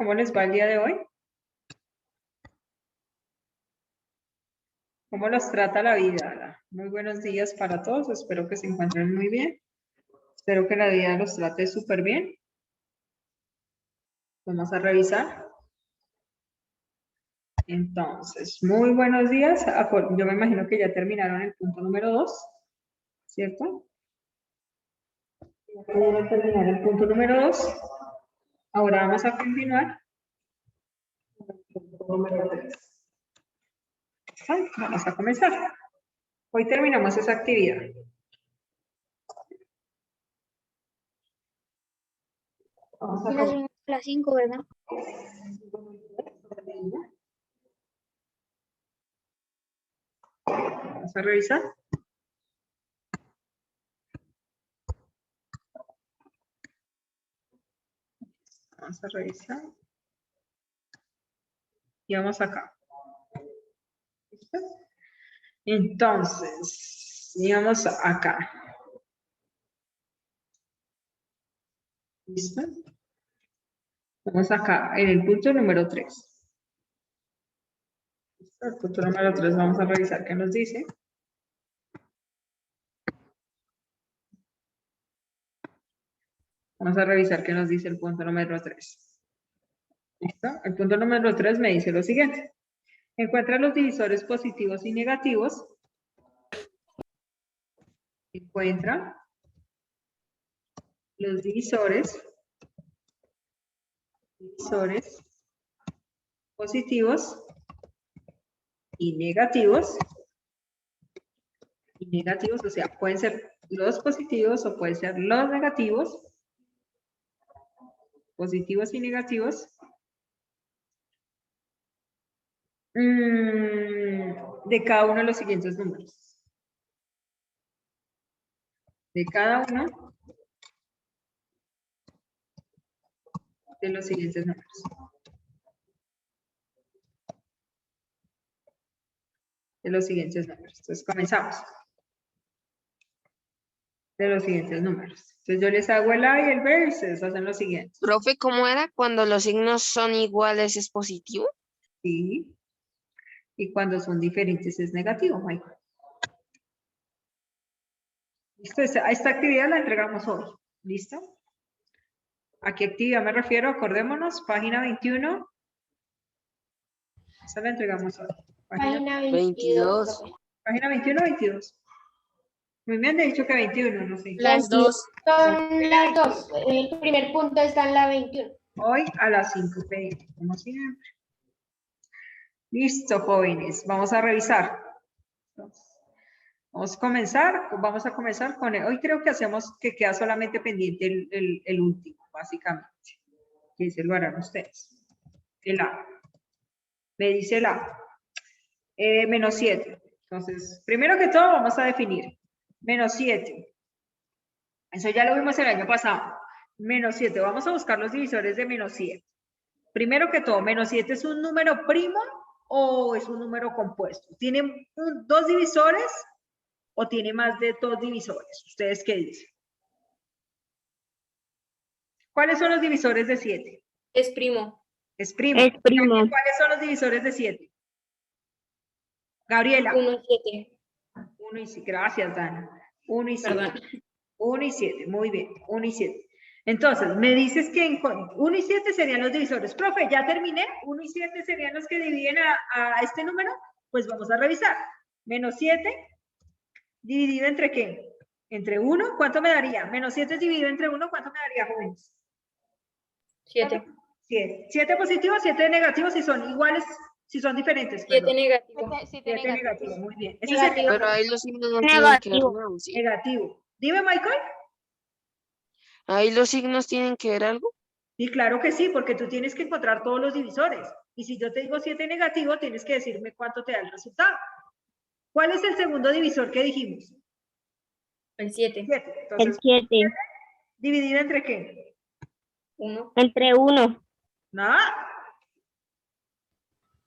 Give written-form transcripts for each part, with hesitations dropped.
¿Cómo les va el día de hoy? ¿Cómo los trata la vida? Muy buenos días para todos. Espero que se encuentren muy bien. Espero que la vida los trate súper bien. Vamos a revisar. Entonces, muy buenos días. Yo me imagino que ya terminaron el punto número 2, ¿cierto? Ya pudieron terminar el punto número 2. Ahora vamos a continuar con el punto número 3. Vamos a comenzar. Hoy terminamos esa actividad. Vamos a las 5, ¿verdad? Vamos a revisar. Vamos a revisar. Y vamos acá. ¿Listo? Entonces, íbamos acá. ¿Listo? Vamos acá, en el punto número 3. ¿Listo? El punto número 3 vamos a revisar qué nos dice. Vamos a revisar qué nos dice el punto número 3. ¿Listo? El punto número 3 me dice lo siguiente. Encuentra los divisores positivos y negativos. Encuentra los divisores positivos y negativos. Y negativos, o sea, pueden ser los positivos o pueden ser los negativos. Positivos y negativos. De cada uno de los siguientes números. De cada uno de los siguientes números. De los siguientes números. Entonces comenzamos. De los siguientes números. Entonces yo les hago el A y el B y ustedes hacen lo siguiente. Profe, ¿cómo era? Cuando los signos son iguales es positivo. Sí. Y cuando son diferentes es negativo, Michael. ¿Listo? Esta actividad la entregamos hoy. ¿Listo? ¿A qué actividad me refiero? Acordémonos, página 21. Esa la entregamos hoy. Página 22. Página 21 o 22. Me han dicho que 21, no sé. Las dos. Son las dos. El primer punto está en la 21. Hoy a las 5 p.m., como siempre. Listo, jóvenes. Vamos a revisar. Vamos a comenzar con hoy creo que hacemos que queda solamente pendiente el último, básicamente. Que se lo harán ustedes. El A. Me dice el A. Menos 7. Entonces, primero que todo vamos a definir. Menos 7. Eso ya lo vimos el año pasado. Menos 7. Vamos a buscar los divisores de menos 7. Primero que todo, menos 7 es un número primo o es un número compuesto. ¿Tiene dos divisores o tiene más de dos divisores? ¿Ustedes qué dicen? ¿Cuáles son los divisores de 7? Es primo. Es primo. Es primo. ¿Cuáles son los divisores de 7? Gabriela. 1 y 7. 1 y 7. Gracias, Dana. 1 y 7. Perdón. 1 y 7. Muy bien. 1 y 7. Entonces, me dices que 1 y 7 serían los divisores. Profe, ya terminé. 1 y 7 serían los que dividen a este número. Pues vamos a revisar. Menos 7 dividido entre ¿qué? Entre 1. ¿Cuánto me daría? Menos 7 dividido entre 1. ¿Cuánto me daría, jóvenes? 7. 7. 7 positivos, 7 negativos si son iguales, si son diferentes. 7 negativo. 7 negativos, muy bien. Ese Negativo. sería Pero ahí los signos no tienen que ver Negativo. nada, ¿sí? negativo. Dime, Michael. Ahí los signos tienen que ver algo. Sí, claro que sí, porque tú tienes que encontrar todos los divisores. Y si yo te digo 7 negativo, tienes que decirme cuánto te da el resultado. ¿Cuál es el segundo divisor que dijimos? El 7. 7. El Entonces, 7. ¿dividido entre qué? 1. Entre 1. Nada.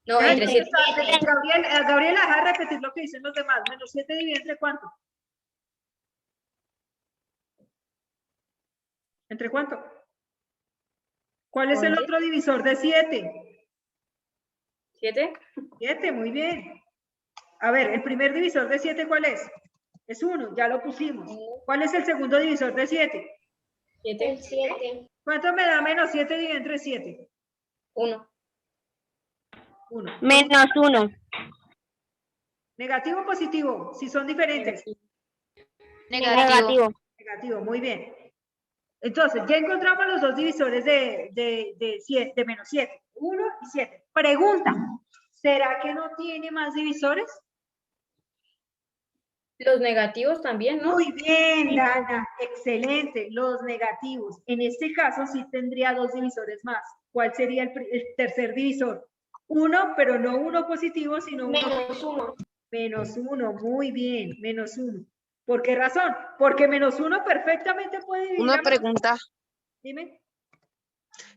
No, entre 7. Gabriela, deja de repetir lo que dicen los demás. Menos 7 dividido entre cuánto. ¿Entre cuánto? ¿Cuál es el 11. otro divisor de 7? 7. 7, muy bien. A ver, el primer divisor de 7, ¿cuál es? Es 1, ya lo pusimos. ¿Cuál es el segundo divisor de 7? 7. El 7. ¿Cuánto me da menos 7 dividido entre 7? 1. 1. Menos 1. ¿Negativo o positivo? Si son diferentes. Negativo. Negativo, muy bien. Entonces, ya encontramos los dos divisores de menos 7. 1 y 7. Pregunta, ¿será que no tiene más divisores? Los negativos también, ¿no? Muy bien, Dana, excelente. Los negativos. En este caso sí tendría dos divisores más. ¿Cuál sería el tercer divisor? 1, pero no 1 positivo, sino 1 Menos 1. menos 1. Muy bien, menos 1. ¿Por qué razón? Porque menos 1 perfectamente puede dividir. Una pregunta. Dime.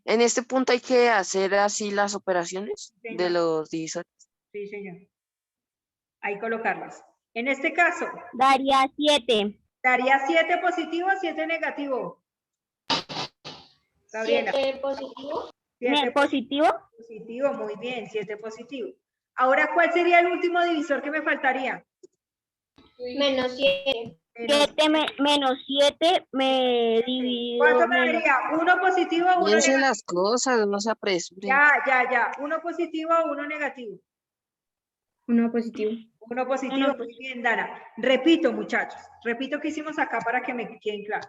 En este punto hay que hacer así las operaciones Señor. de los divisores. Sí, señor. Ahí colocarlas. En este caso, Daría 7. daría 7 positivo, 7 negativo. Gabriela. 7 positivo. 7 Positivo. positivo, muy bien, 7 positivo. Ahora, ¿cuál sería el último divisor que me faltaría? Menos 7. Menos 7 me divido. ¿Cuánto me daría? 1 positivo, 1 Piensen negativo. las cosas, no se apresuren. Ya. 1 positivo, 1 negativo. 1 positivo. 1 positivo, muy bien, Dana. Repito, muchachos, repito que hicimos acá para que me queden claro.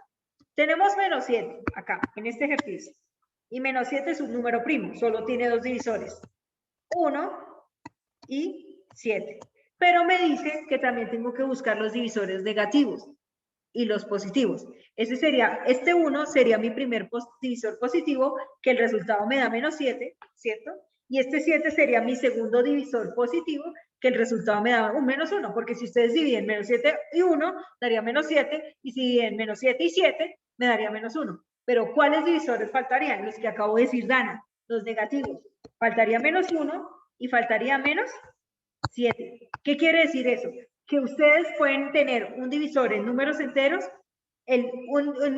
Tenemos menos 7 acá, en este ejercicio. Y menos 7 es un número primo, solo tiene dos divisores. 1 y 7. Pero me dice que también tengo que buscar los divisores negativos y los positivos. Este 1 sería mi primer divisor positivo, que el resultado me da menos 7, ¿cierto? Y este 7 sería mi segundo divisor positivo, que el resultado me da un menos 1, porque si ustedes dividen menos 7 y 1, daría menos 7, y si dividen menos 7 y 7, me daría menos 1. Pero ¿cuáles divisores faltarían? Los que acabo de decir, Dana, los negativos. Faltaría menos 1 y faltaría menos 7. ¿Qué quiere decir eso? Que ustedes pueden tener un divisor en números enteros, en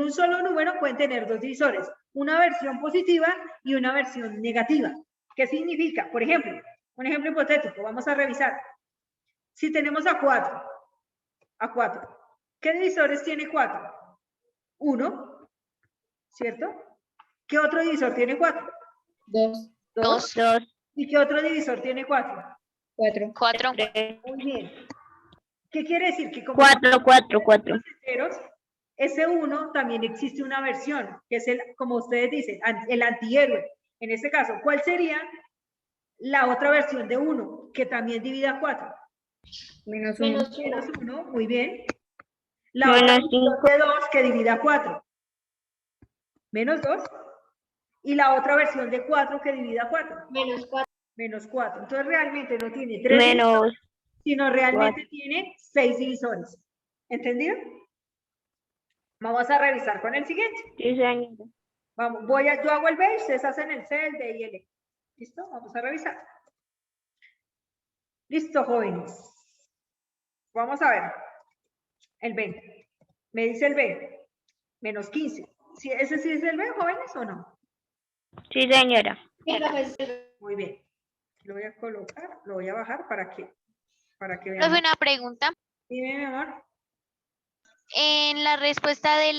un solo número pueden tener dos divisores, una versión positiva y una versión negativa. ¿Qué significa? Por ejemplo, un ejemplo hipotético, vamos a revisar. Si tenemos a 4, ¿qué divisores tiene 4? 1, ¿cierto? ¿Qué otro divisor tiene 4? 2. 2. 2. ¿Y qué otro divisor tiene 4? 4. 4. Muy bien. ¿Qué quiere decir? Que como 4. enteros, ese 1 también existe una versión, que es el, como ustedes dicen, el antihéroe. En este caso, ¿cuál sería la otra versión de 1 que también divida 4? Menos 1. Menos 1. Menos 1, muy bien. La otra Menos 5. versión de 2 que divida 4. Menos 2. Y la otra versión de 4 que divida 4. Menos 4. Menos 4. Entonces realmente no tiene 3 Menos. sino realmente tiene 6 divisores. ¿Entendido? Vamos a revisar con el siguiente. Sí, señora. Vamos, yo hago el beige, ustedes hacen el C, el D y el E. ¿Listo? Vamos a revisar. Listo, jóvenes. Vamos a ver. El B. Me dice el B. Menos 15. ¿Ese sí es el B, jóvenes, o no? Sí, señora. Sí, profesor. Muy bien. Lo voy a colocar, lo voy a bajar para que Profe, vean. una pregunta. Dime, mi amor. En la respuesta en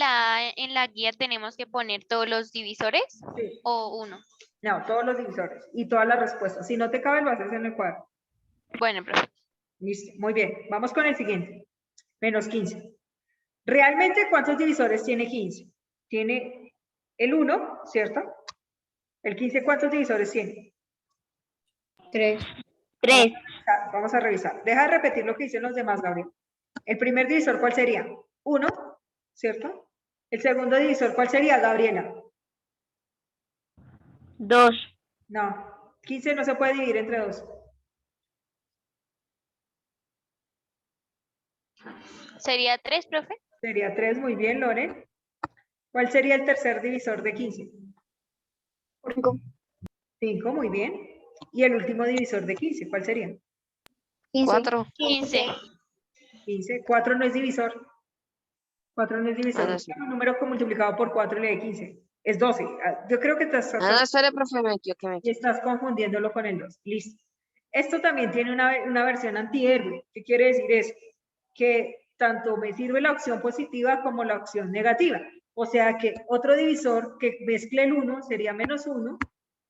la guía tenemos que poner todos los divisores Sí. o uno. No, todos los divisores y todas las respuestas. Si no te cabe, lo haces en el cuadro. Bueno, profe. Listo, muy bien. Vamos con el siguiente. Menos 15. ¿Realmente cuántos divisores tiene 15? Tiene el 1, ¿cierto? El 15, ¿cuántos divisores tiene? 3. 3. Vamos a revisar. Deja de repetir lo que dicen los demás, Gabriel. El primer divisor, ¿cuál sería? 1, ¿cierto? El segundo divisor, ¿cuál sería, Gabriela? 2. No, 15 no se puede dividir entre 2. ¿Sería 3, profe? Sería 3, muy bien, Loren. ¿Cuál sería el tercer divisor de 15? 5, muy bien. ¿Y el último divisor de 15, cuál sería? 4. 15. 15. 4 no es divisor. 4 no es divisor. Ah, no, sí. Un número multiplicado por 4 le da 15. Es 12. Yo creo que Ah, no, espere, profe, me equivoqué. y estás confundiéndolo con el 2. Listo. Esto también tiene una versión antihéroe. ¿Qué quiere decir eso? Que tanto me sirve la opción positiva como la opción negativa. O sea que otro divisor que mezcle el 1 sería -1.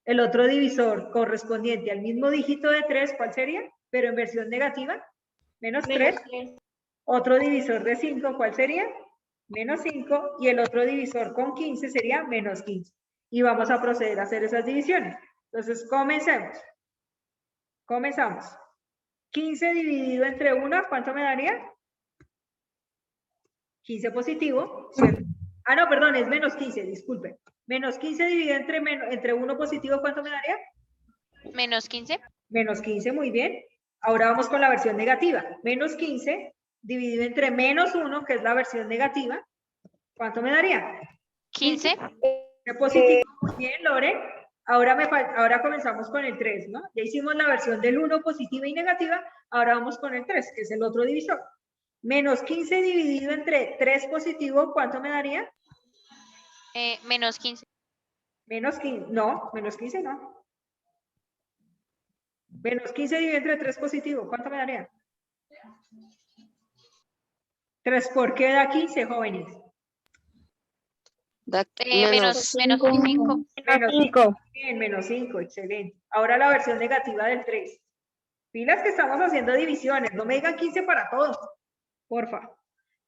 El otro divisor correspondiente al mismo dígito de 3, ¿cuál sería? Pero en versión negativa, -3. -3. Otro divisor de 5, ¿cuál sería? -5. Y el otro divisor con 15 sería -15. Y vamos a proceder a hacer esas divisiones. Entonces, comencemos. Comenzamos. 15 dividido entre 1, ¿cuánto me daría? 15 positivo, ¿cierto? Ah, no, perdón, es -15, disculpe. -15 dividido entre 1 positivo, ¿cuánto me daría? -15. -15, muy bien. Ahora vamos con la versión negativa. -15 dividido entre -1, que es la versión negativa, ¿cuánto me daría? 15. Positivo, muy bien, Lore. Ahora comenzamos con el 3, ¿no? Ya hicimos la versión del 1 positiva y negativa, ahora vamos con el 3, que es el otro divisor. -15 dividido entre 3 positivo, ¿cuánto me daría? -15. -15, no, -15 no. -15 dividido entre 3 positivo, ¿cuánto me daría? 3, ¿por qué da 15, jóvenes? Da Menos 5. Menos 5. Bien, -5, excelente. Ahora la versión negativa del 3. Pilas que estamos haciendo divisiones, no me digan 15 para todos, porfa.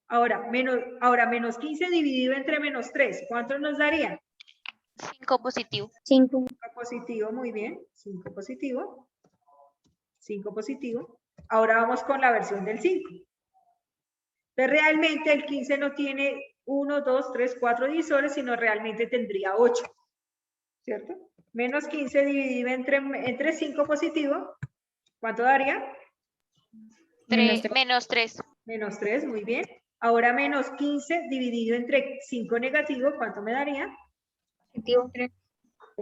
Ahora, -15 dividido entre -3, ¿cuánto nos daría? 5 positivo. 5. 5 positivo, muy bien. 5 positivo. 5 positivo. Ahora vamos con la versión del 5. Entonces, realmente el 15 no tiene 1, 2, 3, 4 divisores, sino realmente tendría 8. ¿Cierto? -15 dividido entre 5 positivo, ¿cuánto daría? -3. -3, muy bien. Ahora -15 dividido entre 5 negativo, ¿cuánto me daría? Positivo 3.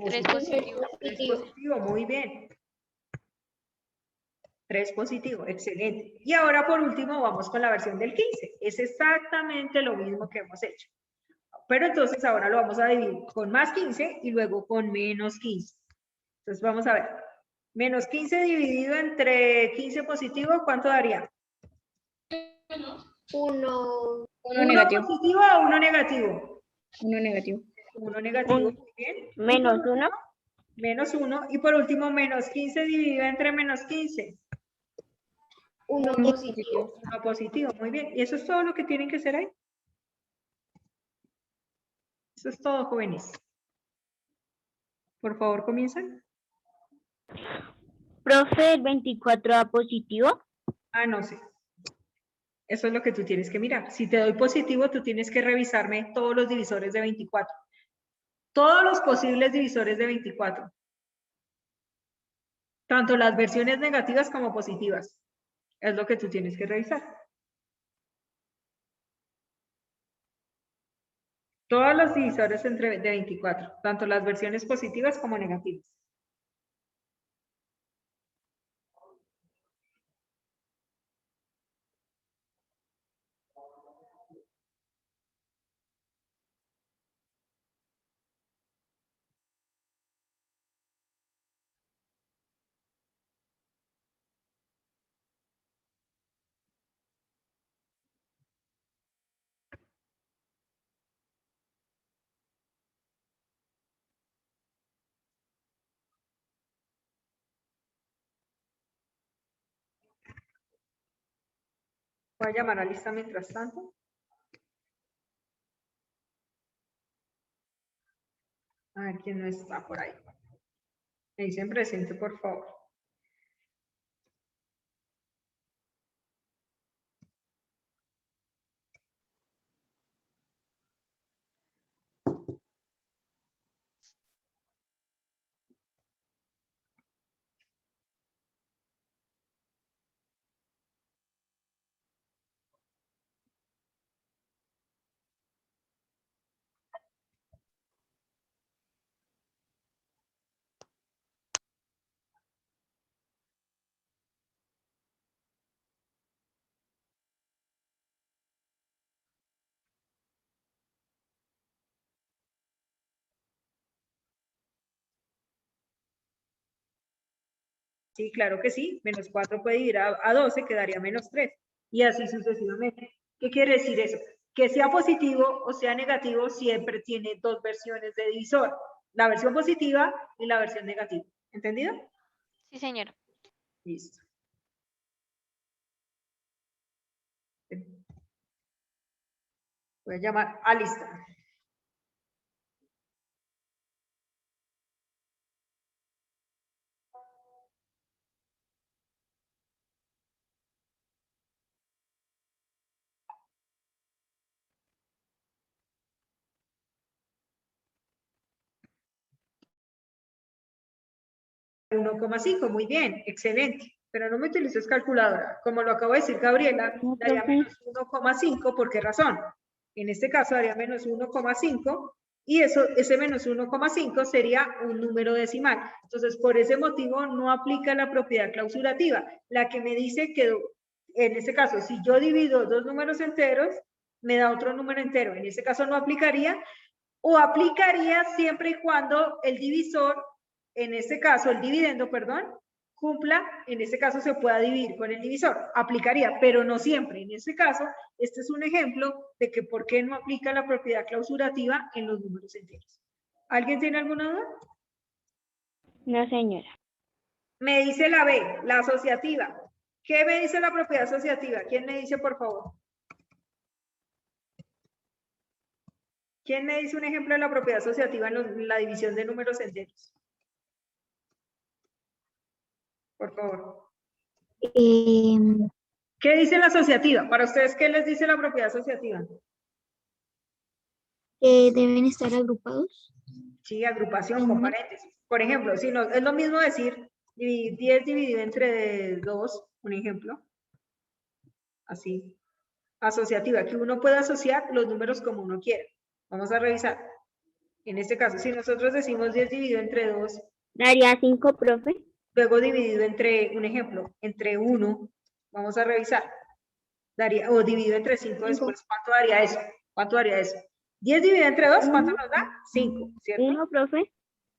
3 positivo. 3 positivo, muy bien. 3 positivo, excelente. Y ahora por último vamos con la versión del 15. Es exactamente lo mismo que hemos hecho. Pero entonces ahora lo vamos a dividir con +15 y luego con -15. Entonces vamos a ver. -15 dividido entre 15 positivo, ¿cuánto daría? 1. 1 negativo. positivo o 1 negativo? 1 negativo. 1 negativo, muy bien. -1. -1. Y por último, -15 dividido entre -15. 1 positivo. 1 positivo, muy bien. Y eso es todo lo que tienen que hacer ahí. Eso es todo, jóvenes. Por favor, comiencen. Profe, el 24 da positivo. Ah, no sé. Eso es lo que tú tienes que mirar. Si te doy positivo, tú tienes que revisarme todos los divisores de 24. Todos los posibles divisores de 24. Tanto las versiones negativas como positivas. Es lo que tú tienes que revisar. Todos los divisores de 24. Tanto las versiones positivas como negativas. Voy a llamar a lista mientras tanto. A ver quién no está por ahí. Me dicen presente, por favor. Sí, claro que sí. Menos 4 puede ir a 12, quedaría menos 3. Y así sucesivamente. ¿Qué quiere decir eso? Que sea positivo o sea negativo, siempre tiene dos versiones de divisor. La versión positiva y la versión negativa. ¿Entendido? Sí, señor. Listo. Voy a llamar a lista. $1,5, muy bien, excelente. Pero no me utilices calculadora. Como lo acabo de decir Gabriela, No, daría profe. menos 1,5. ¿Por qué razón? En este caso daría menos 1,5 y ese menos 1,5 sería un número decimal. Entonces, por ese motivo no aplica la propiedad clausurativa, la que me dice que, en este caso, si yo divido dos números enteros, me da otro número entero. En este caso no aplicaría, o aplicaría siempre y cuando el divisor, en este caso el dividendo, perdón, cumpla, en este caso se pueda dividir con el divisor, aplicaría, pero no siempre. En este caso, este es un ejemplo de que por qué no aplica la propiedad clausurativa en los números enteros. ¿Alguien tiene alguna duda? No, señora. Me dice la B, la asociativa. ¿Qué me dice la propiedad asociativa? ¿Quién me dice, por favor? ¿Quién me dice un ejemplo de la propiedad asociativa en la división de números enteros? Por favor. ¿Qué dice la asociativa? Para ustedes, ¿qué les dice la propiedad asociativa? Deben estar agrupados. Sí, agrupación con paréntesis. Por ejemplo, si no, es lo mismo decir 10 dividido entre 2, un ejemplo. Así. Asociativa, que uno puede asociar los números como uno quiera. Vamos a revisar. En este caso, si nosotros decimos 10 dividido entre 2, Daría 5, profe. luego dividido entre, un ejemplo, entre 1, vamos a revisar. Daría, o dividido entre 5 después, ¿cuánto daría eso? ¿Cuánto daría eso? 10 dividido entre 2, ¿cuánto nos da? 5, ¿cierto? 1, profe.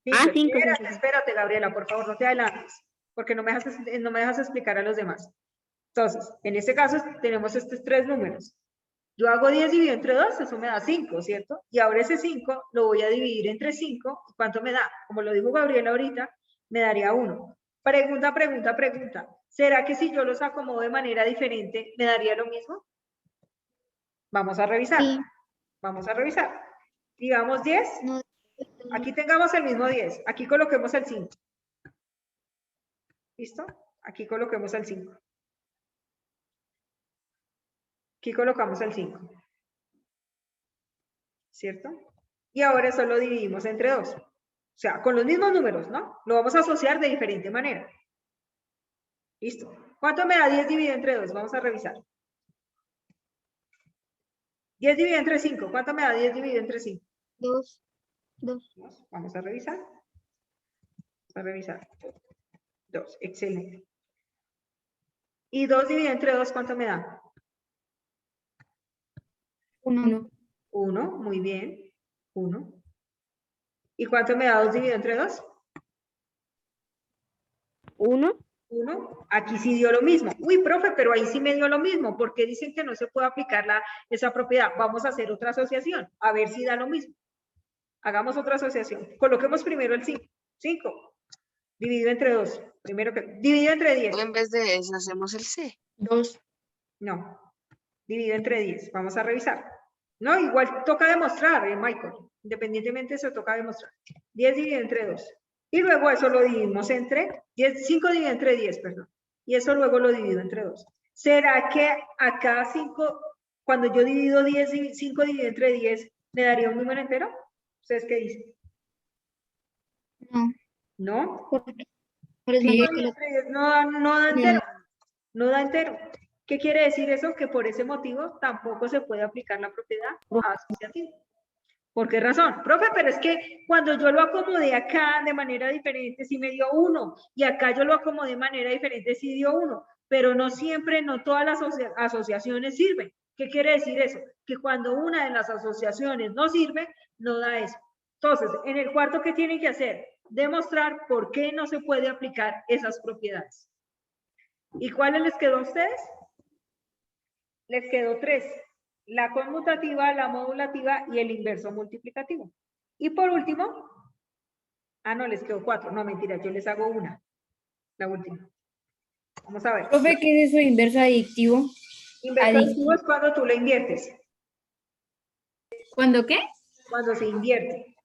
Cinco. Ah, 5. Espérate, Gabriela, por favor, no te adelantes, porque no me dejas explicar a los demás. Entonces, en este caso tenemos estos tres números. Yo hago 10 dividido entre 2, eso me da 5, ¿cierto? Y ahora ese 5 lo voy a dividir entre 5. ¿Cuánto me da? Como lo dijo Gabriela ahorita, me daría 1. Pregunta. ¿Será que si yo los acomodo de manera diferente, me daría lo mismo? Vamos a revisar. Sí. Vamos a revisar. Digamos 10. No. Aquí tengamos el mismo 10. Aquí coloquemos el 5. ¿Listo? Aquí coloquemos el 5. Aquí colocamos el 5. ¿Cierto? Y ahora eso lo dividimos entre 2. O sea, con los mismos números, ¿no? Lo vamos a asociar de diferente manera. ¿Listo? ¿Cuánto me da 10 dividido entre 2? Vamos a revisar. 10 dividido entre 5. ¿Cuánto me da 10 dividido entre 5? 2. Vamos a revisar. Vamos a revisar. 2. Excelente. ¿Y 2 dividido entre 2 cuánto me da? 1. 1. Muy bien. 1. ¿Y cuánto me da 2 dividido entre 2? 1. 1. Aquí sí dio lo mismo. Uy, profe, pero ahí sí me dio lo mismo. ¿Por qué dicen que no se puede aplicar esa propiedad? Vamos a hacer otra asociación. A ver si da lo mismo. Hagamos otra asociación. Coloquemos primero el 5. 5. Dividido entre 2. Primero que... Dividido entre 10. En vez de eso hacemos el C. 2. No. Dividido entre 10. Vamos a revisar. No, igual toca demostrar, Michael. Independientemente eso toca demostrar. 10 dividido entre 2. Y luego eso lo dividimos entre 10, 5 dividido entre 10, perdón. Y eso luego lo divido entre 2. ¿Será que acá 5, cuando yo divido 10, 5 dividido entre 10, me daría un número entero? ¿Ustedes qué dicen? No. ¿No? Por eso Sí, digo que no da entero. No da entero. ¿Qué quiere decir eso? Que por ese motivo tampoco se puede aplicar la propiedad asociativa. ¿Por qué razón? Profe, pero es que cuando yo lo acomodé acá de manera diferente sí me dio 1 y acá yo lo acomodé de manera diferente sí dio 1, pero no siempre, no todas las asociaciones sirven. ¿Qué quiere decir eso? Que cuando una de las asociaciones no sirve, no da eso. Entonces, en el cuarto, ¿qué tienen que hacer? demostrar por qué no se puede aplicar esas propiedades. ¿Y cuáles les quedó a ustedes? Les quedó 3. La conmutativa, la modulativa y el inverso multiplicativo. Y por último, no, les quedó 4. No, mentira, yo les hago una. La última. Vamos a ver. Profe, ¿qué es eso de inverso adictivo? Inverso aditivo es cuando tú lo inviertes. ¿Cuándo qué? Cuando se invierte.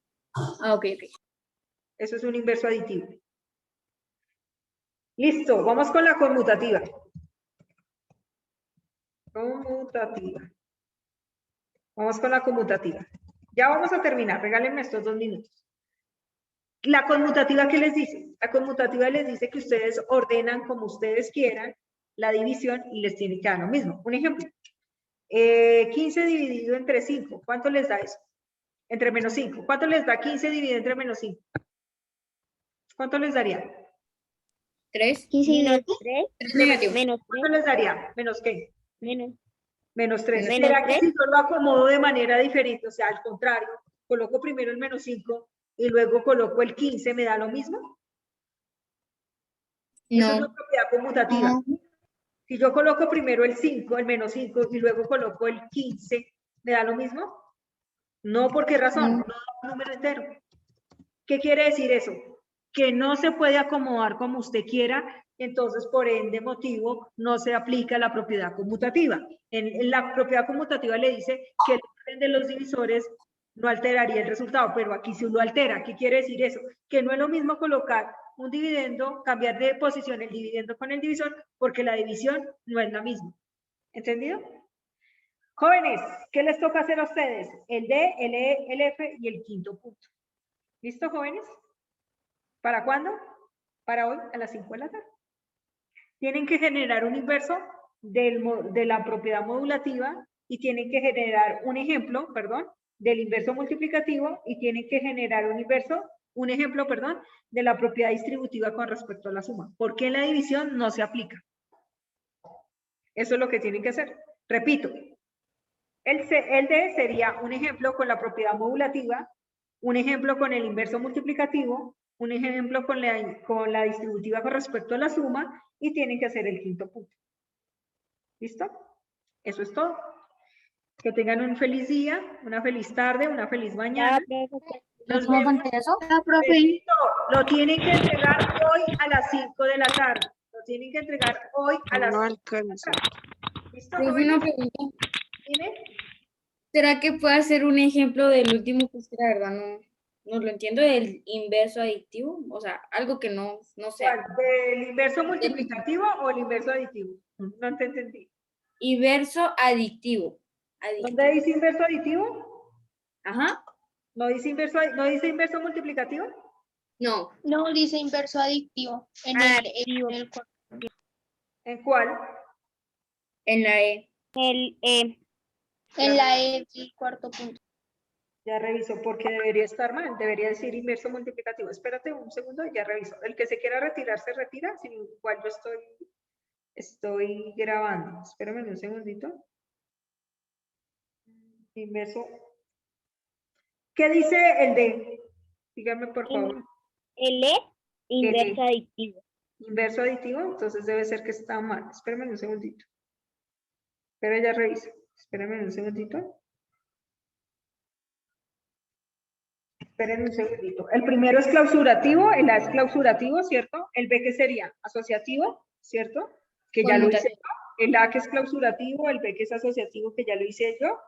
Ah, ok. Eso es un inverso aditivo. Listo, vamos con la conmutativa. Conmutativa. Vamos con la conmutativa. Ya vamos a terminar, regálenme estos 2 minutos. La conmutativa, ¿qué les dice? La conmutativa les dice que ustedes ordenan como ustedes quieran la división y les tiene que dar lo mismo. Un ejemplo, 15 dividido entre 5, ¿cuánto les da eso? Entre menos 5. ¿Cuánto les da 15 dividido entre menos 5? ¿Cuánto les daría? 3. 15 y Menos 3, 3 negativo. menos 3, ¿Cuánto les daría? ¿Menos qué? menos 3. Menos ¿Será que 3? si yo lo acomodo de manera diferente, o sea, al contrario, coloco primero el menos 5 y luego coloco el 15, ¿me da lo mismo? Eso es la No. propiedad conmutativa. Si yo coloco primero el 5, el menos 5, y luego coloco el 15, ¿me da lo mismo? No, ¿por qué razón? No da un número entero. ¿Qué quiere decir eso? Que no se puede acomodar como usted quiera, entonces por ende motivo no se aplica la propiedad conmutativa. En la propiedad conmutativa le dice que el orden de los divisores no alteraría el resultado, pero aquí sí lo altera. ¿Qué quiere decir eso? Que no es lo mismo colocar un dividendo, cambiar de posición el dividendo con el divisor, porque la división no es la misma. ¿Entendido? Jóvenes, ¿qué les toca hacer a ustedes? El D, el E, el F y el quinto punto. ¿Listo, jóvenes? ¿Para cuándo? Para hoy a las 5 de la tarde. Tienen que generar un inverso de la propiedad modulativa y tienen que generar un ejemplo, del inverso multiplicativo y tienen que generar un ejemplo, de la propiedad distributiva con respecto a la suma. ¿Por qué la división no se aplica? Eso es lo que tienen que hacer. Repito, el D sería un ejemplo con la propiedad modulativa, un ejemplo con el inverso multiplicativo, un ejemplo con la distributiva con respecto a la suma y tienen que hacer el quinto punto. ¿Listo? Eso es todo. Que tengan un feliz día, una feliz tarde, una feliz mañana. Nos vemos. profe. Besito. Lo tienen que entregar hoy a las 5 de la tarde. Lo tienen que entregar hoy a las No 5 de la alcanza. tarde. ¿Listo? Profe, una pregunta. Dime. ¿Será que puede hacer un ejemplo del último que es que la verdad no lo entiendo, del inverso aditivo? O sea, algo que no sea. ¿Cuál? ¿Del inverso multiplicativo o el inverso aditivo? No te entendí. Inverso aditivo. ¿Dónde dice inverso aditivo? Ajá. ¿No dice inverso multiplicativo? No. No, dice inverso adictivo. En el ¿En cuál? En la E. en la E del cuarto punto. Ya reviso porque debería estar mal. Debería decir inverso multiplicativo. Espérate un segundo, ya reviso. El que se quiera retirar, se retira, sin igual yo estoy grabando. Espérame un segundito. Inverso. ¿Qué dice el D? Dígame, por favor. El E, inverso aditivo. Inverso aditivo, entonces debe ser que está mal. Espérame un segundito. Pero ya reviso. Espérame un segundito. Esperen un segundito. El primero es clausurativo, el A es clausurativo, ¿cierto? El B que sería asociativo, ¿cierto? Que ya lo hice yo. El A que es clausurativo, el B que es asociativo, que ya lo hice yo.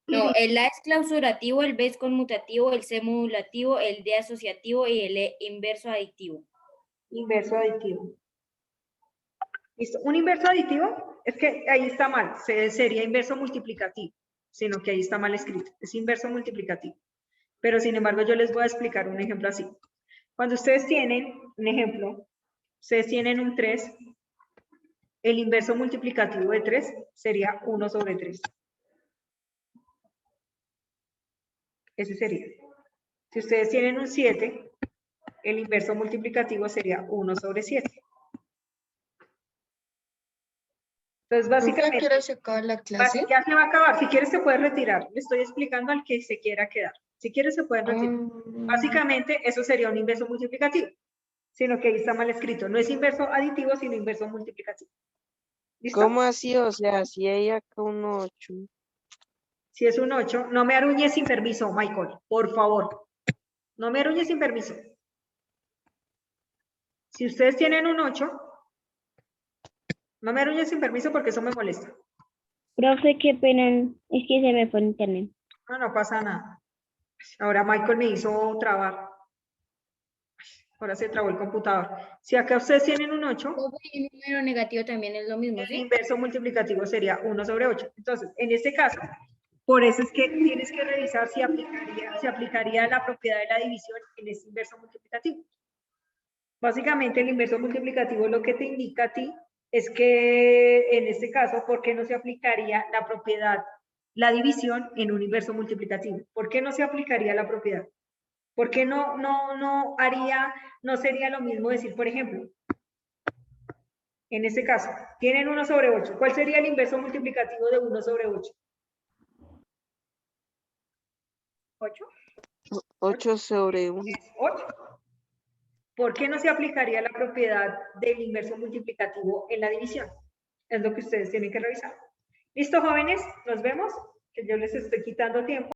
No, el A es clausurativo, el B es conmutativo, el C modulativo, el D asociativo y el E inverso aditivo. Inverso aditivo. Listo. Un inverso aditivo es que ahí está mal, sería inverso multiplicativo, sino que ahí está mal escrito. Es inverso multiplicativo. Pero sin embargo yo les voy a explicar un ejemplo así. Cuando ustedes tienen un ejemplo, ustedes tienen un 3, el inverso multiplicativo de 3 sería 1 sobre 3. Ese sería. Si ustedes tienen un 7, el inverso multiplicativo sería 1 sobre 7. Entonces, básicamente, ¿Ya se acaba la clase? ya se va a acabar. Si quieres, se puede retirar. Le estoy explicando al que se quiera quedar. Si quieren se pueden retirar. Básicamente, eso sería un inverso multiplicativo. Sino que ahí está mal escrito. No es inverso aditivo, sino inverso multiplicativo. ¿Listo? ¿Cómo así? O sea, si hay acá un 8. Si es un 8, no me aruñes sin permiso, Michael. Por favor. No me aruñes sin permiso. Si ustedes tienen un 8, no me aruñes sin permiso porque eso me molesta. Profe, qué pena, es que se me fue el internet. No, no pasa nada. Ahora Michael me hizo trabar. Ahora se trabó el computador. Si acá ustedes tienen un 8, El número negativo también es lo mismo, el ¿sí? inverso multiplicativo sería 1 sobre 8. Entonces, en este caso, por eso es que tienes que revisar si aplicaría la propiedad de la división en este inverso multiplicativo. Básicamente, el inverso multiplicativo lo que te indica a ti es que, en este caso, ¿por qué no se aplicaría la propiedad, la división en un inverso multiplicativo? ¿Por qué no se aplicaría la propiedad? ¿Por qué no sería lo mismo decir, por ejemplo, en este caso, tienen 1 sobre 8. ¿Cuál sería el inverso multiplicativo de 1 sobre 8? 8. 8 sobre 1. Es 8. ¿Por qué no se aplicaría la propiedad del inverso multiplicativo en la división? Es lo que ustedes tienen que revisar. ¿Listo, jóvenes? Nos vemos, que yo les estoy quitando tiempo.